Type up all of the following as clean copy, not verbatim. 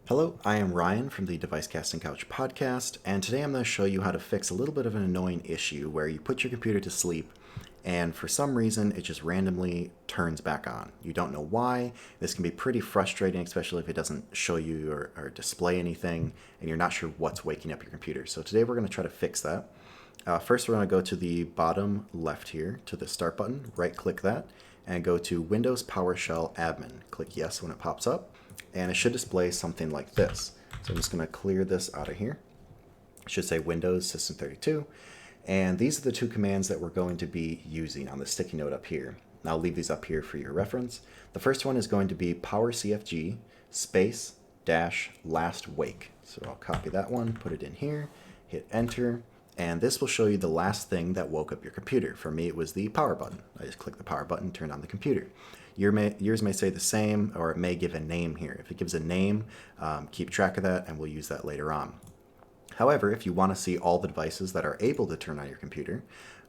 Hello, I am Ryan from the Device Casting Couch podcast, and today I'm going to show you how to fix a little bit of an annoying issue where you put your computer to sleep and for some reason it just randomly turns back on. You don't know why. This can be pretty frustrating, especially if it doesn't show you or display anything and you're not sure what's waking up your computer. So today we're going to try to fix that. First, we're going to go to the bottom left here to the Start button, right click that, and go to Windows PowerShell Admin. Click Yes when it pops up, and it should display something like this. So I'm just going to clear this out of here. It should say Windows System32, and these are the two commands that we're going to be using on the sticky note up here. And I'll leave these up here for your reference. The first one is going to be powercfg space dash lastwake. So I'll copy that one, put it in here, hit enter, and this will show you the last thing that woke up your computer. For me, it was the power button. I just click the power button, turn on the computer. Yours may say the same, or it may give a name here. If it gives a name, keep track of that, and we'll use that later on. However, if you want to see all the devices that are able to turn on your computer,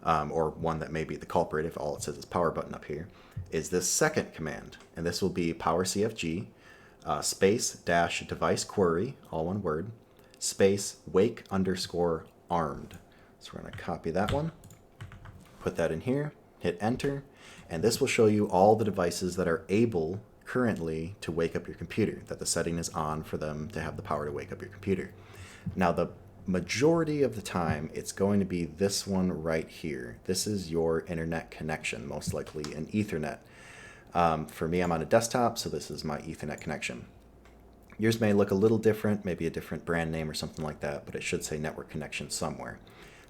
or one that may be the culprit if all it says is power button up here, is this second command. And this will be powercfg space dash devicequery, all one word, space wake underscore armed. So we're going to copy that one, put that in here, hit enter, and this will show you all the devices that are able currently to wake up your computer, that the setting is on for them to have the power to wake up your computer. Now, the majority of the time, it's going to be this one right here. This is your internet connection, most likely an Ethernet. For me, I'm on a desktop, so this is my Ethernet connection. Yours may look a little different, maybe a different brand name or something like that, but it should say network connection somewhere.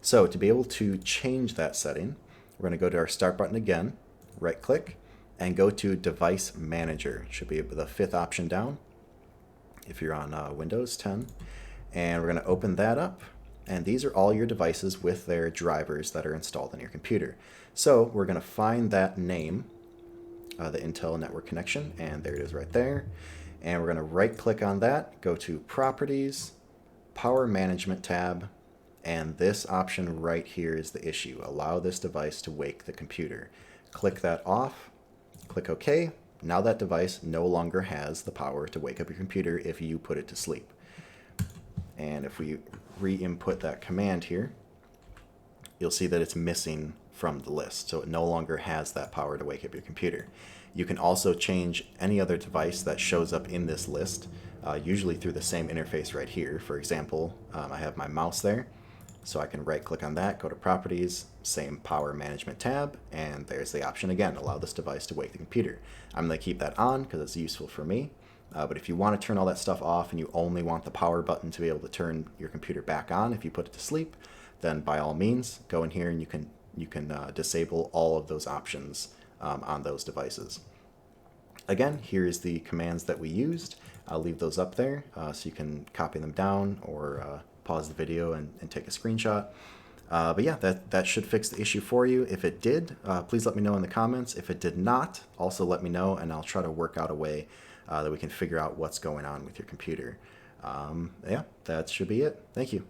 So to be able to change that setting, we're going to go to our Start button again, right click, and go to Device Manager. It should be the fifth option down if you're on Windows 10. And we're going to open that up, and these are all your devices with their drivers that are installed on your computer. So we're going to find that name, the Intel network connection, and there it is right there. And we're going to right click on that, go to Properties, Power Management tab, and this option right here is the issue. Allow this device to wake the computer. Click that off, click OK. Now that device no longer has the power to wake up your computer if you put it to sleep. And if we re-input that command here, you'll see that it's missing from the list. So it no longer has that power to wake up your computer. You can also change any other device that shows up in this list, usually through the same interface right here. For example, I have my mouse there, so I can right click on that, go to Properties, same Power Management tab, and there's the option again, allow this device to wake the computer. I'm going to keep that on because it's useful for me. But if you want to turn all that stuff off and you only want the power button to be able to turn your computer back on if you put it to sleep, then by all means, go in here and you can disable all of those options on those devices. Again, here's the commands that we used. I'll leave those up there so you can copy them down or pause the video and take a screenshot. But yeah, that should fix the issue for you. If it did, please let me know in the comments. If it did not, also let me know, and I'll try to work out a way that we can figure out what's going on with your computer. Yeah, that should be it. Thank you.